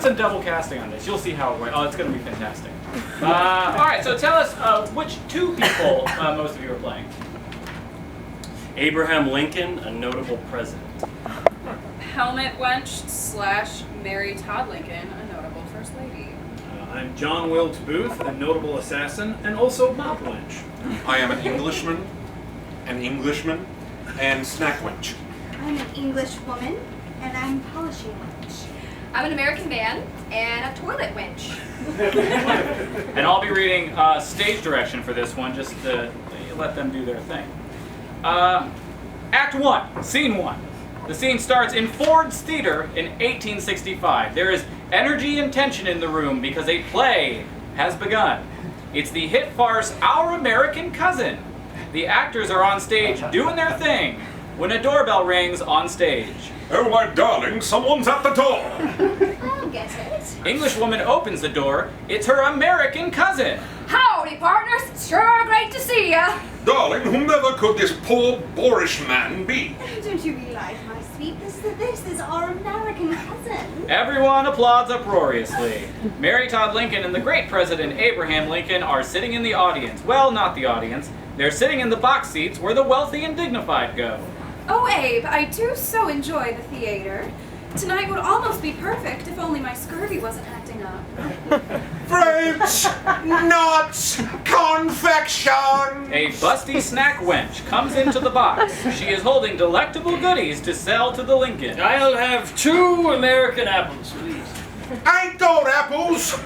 some double casting on this. You'll see how it works. Oh, it's going to be fantastic. All right, so tell us which two people most of you are playing. Abraham Lincoln, a notable president. Helmet Wench / Mary Todd Lincoln, a notable First Lady. I'm John Wilkes Booth, a notable assassin, and also Mop Wench. I am an Englishman, and Snack Wench. I'm an English woman, and I'm Polishing Wench. I'm an American man and a toilet wench. And I'll be reading stage direction for this one, just to let them do their thing. Act 1, Scene 1. The scene starts in Ford's Theater in 1865. There is energy and tension in the room because a play has begun. It's the hit farce Our American Cousin. The actors are on stage doing their thing when a doorbell rings on stage. Oh, my darling, someone's at the door. I'll get it. Englishwoman opens the door. It's her American cousin. Howdy, partners. Sure great to see ya. Darling, whomever could this poor, boorish man be? Don't you realize, my sweet, this is our American cousin? Everyone applauds uproariously. Mary Todd Lincoln and the great President Abraham Lincoln are sitting in the audience. Well, not the audience. They're sitting in the box seats where the wealthy and dignified go. Oh, Abe, I do so enjoy the theater. Tonight would almost be perfect if only my scurvy wasn't acting up. Fruits, nuts, confection. A busty snack wench comes into the box. She is holding delectable goodies to sell to the Lincoln. I'll have 2 American apples, please. Ain't got apples.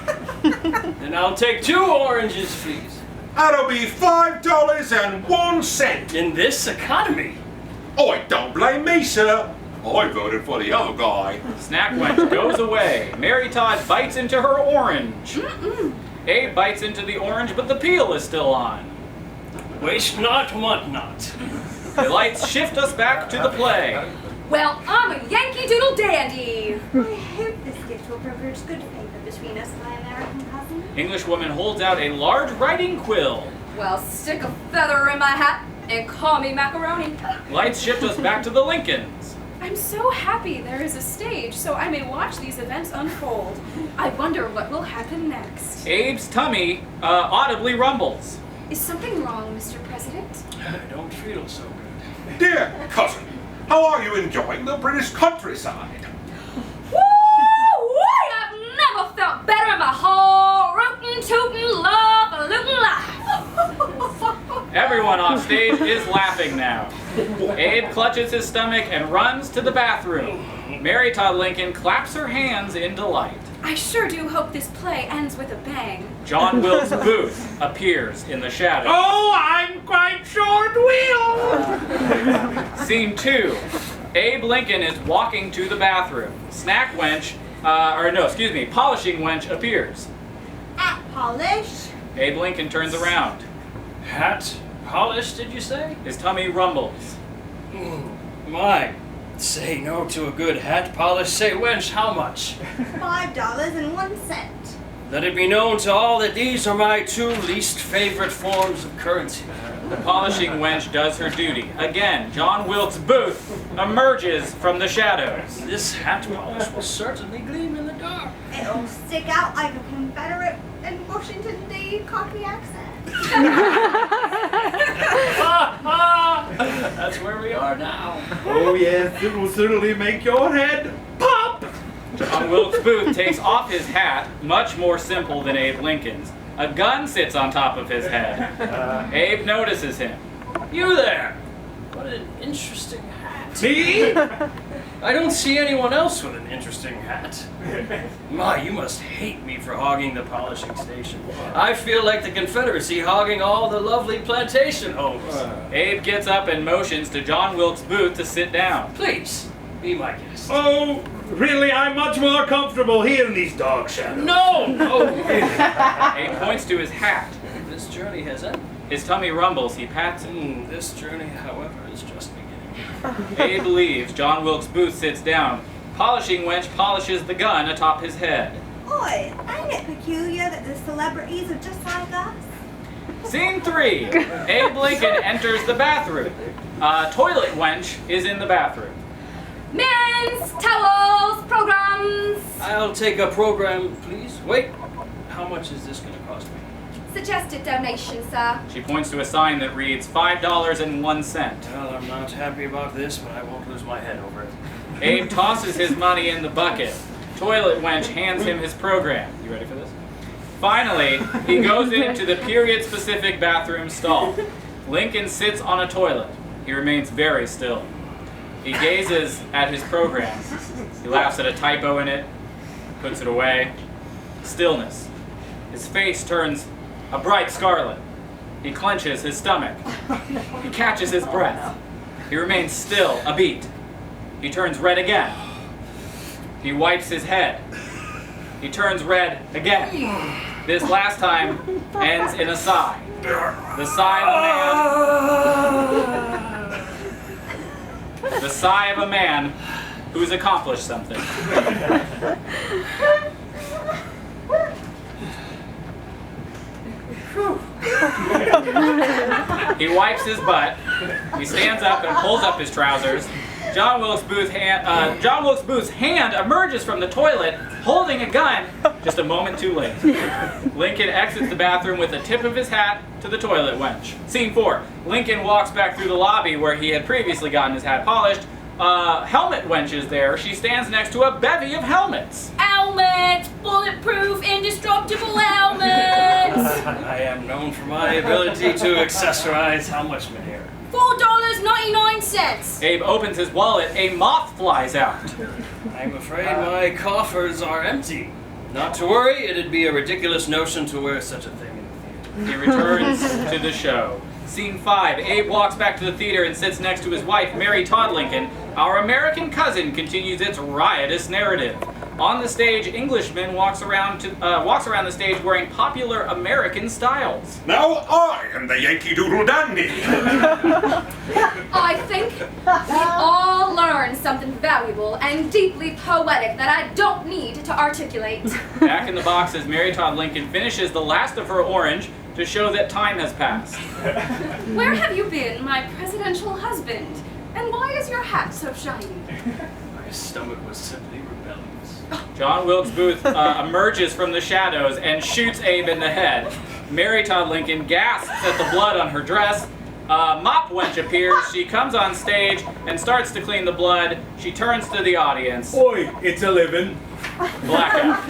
And I'll take 2 oranges, please. That'll be $5.01. In this economy. Oh, don't blame me, sir. I voted for the other guy. Snack wench goes away. Mary Todd bites into her orange. Abe bites into the orange, but the peel is still on. Waste not, want not. The lights shift us back to the play. Well, I'm a Yankee Doodle Dandy. I hope this gift will procure good favor between us, my American cousin. Englishwoman holds out a large writing quill. Well, stick a feather in my hat and call me macaroni. Lights shift us back to the Lincolns. I'm so happy there is a stage so I may watch these events unfold. I wonder what will happen next. Abe's tummy audibly rumbles. Is something wrong, Mr. President? I don't feel so good. Dear cousin, how are you enjoying the British countryside? Woo! I've never felt better in my whole rootin' tootin' love and lootin' life. Everyone off stage is laughing now. Abe clutches his stomach and runs to the bathroom. Mary Todd Lincoln claps her hands in delight. I sure do hope this play ends with a bang. John Wilkes Booth appears in the shadows. Oh, I'm quite sure it will! Scene 2. Abe Lincoln is walking to the bathroom. Snack wench, polishing wench appears. At polish. Abe Lincoln turns around. Hat polish, did you say? His tummy rumbles. My, say no to a good hat polish. Say, wench, how much? $5.01. Let it be known to all that these are my 2 least favorite forms of currency. The polishing wench does her duty. Again, John Wilkes Booth emerges from the shadows. This hat polish will certainly gleam in the dark. It'll stick out like a Confederate in Washington, D. Cockney accent. That's where we are now. Oh yes, it will certainly make your head pop! John Wilkes Booth takes off his hat, much more simple than Abe Lincoln's. A gun sits on top of his head. Abe notices him. You there! What an interesting hat. Me? I don't see anyone else with an interesting hat. My, you must hate me for hogging the polishing station. I feel like the Confederacy hogging all the lovely plantation homes. Abe gets up and motions to John Wilkes Booth to sit down. Please, be my guest. Oh, really, I'm much more comfortable here in these dark shadows. No! Oh, Abe points to his hat. this journey has ended. His tummy rumbles. He pats it. This journey, however, is just beginning. Abe leaves. John Wilkes Booth sits down. Polishing wench polishes the gun atop his head. Oi, ain't it peculiar that the celebrities are just like us? Scene 3. Abe Lincoln enters the bathroom. Toilet wench is in the bathroom. Mints, towels, programs. I'll take a program, please. Wait, how much is this going to cost me? Suggested donation, sir. She points to a sign that reads $5.01. Well, I'm not happy about this, but I won't lose my head over it. Abe tosses his money in the bucket. Toilet wench hands him his program. You ready for this? Finally, he goes into the period-specific bathroom stall. Lincoln sits on a toilet. He remains very still. He gazes at his program. He laughs at a typo in it, puts it away. Stillness. His face turns a bright scarlet. He clenches his stomach. He catches his breath. He remains still, a beat. He turns red again. He wipes his head. He turns red again. This last time ends in a sigh. The sigh of a man. The sigh of a man who's accomplished something. He wipes his butt. He stands up and pulls up his trousers. John Wilkes Booth's hand emerges from the toilet, holding a gun, just a moment too late. Lincoln exits the bathroom with the tip of his hat to the toilet wench. Scene 4. Lincoln walks back through the lobby where he had previously gotten his hat polished. Helmet wench is there. She stands next to a bevy of helmets. Helmets! Bulletproof, indestructible helmets! I am known for my ability to accessorize. How much, Madeira? $4.99. Abe opens his wallet. A moth flies out. I'm afraid my coffers are empty. Not to worry, it'd be a ridiculous notion to wear such a thing in the theater. He returns to the show. Scene 5. Abe walks back to the theater and sits next to his wife, Mary Todd Lincoln. Our American cousin continues its riotous narrative. On the stage, Englishman walks around the stage wearing popular American styles. Now I am the Yankee Doodle Dandy. I think we all learned something valuable and deeply poetic that I don't need to articulate. Back in the boxes, Mary Todd Lincoln finishes the last of her orange to show that time has passed. Where have you been, my presidential husband? And why is your hat so shiny? My stomach was simply rebellious. John Wilkes Booth emerges from the shadows and shoots Abe in the head. Mary Todd Lincoln gasps at the blood on her dress. Mop wench appears. She comes on stage and starts to clean the blood. She turns to the audience. Oi, it's a living. Blackout.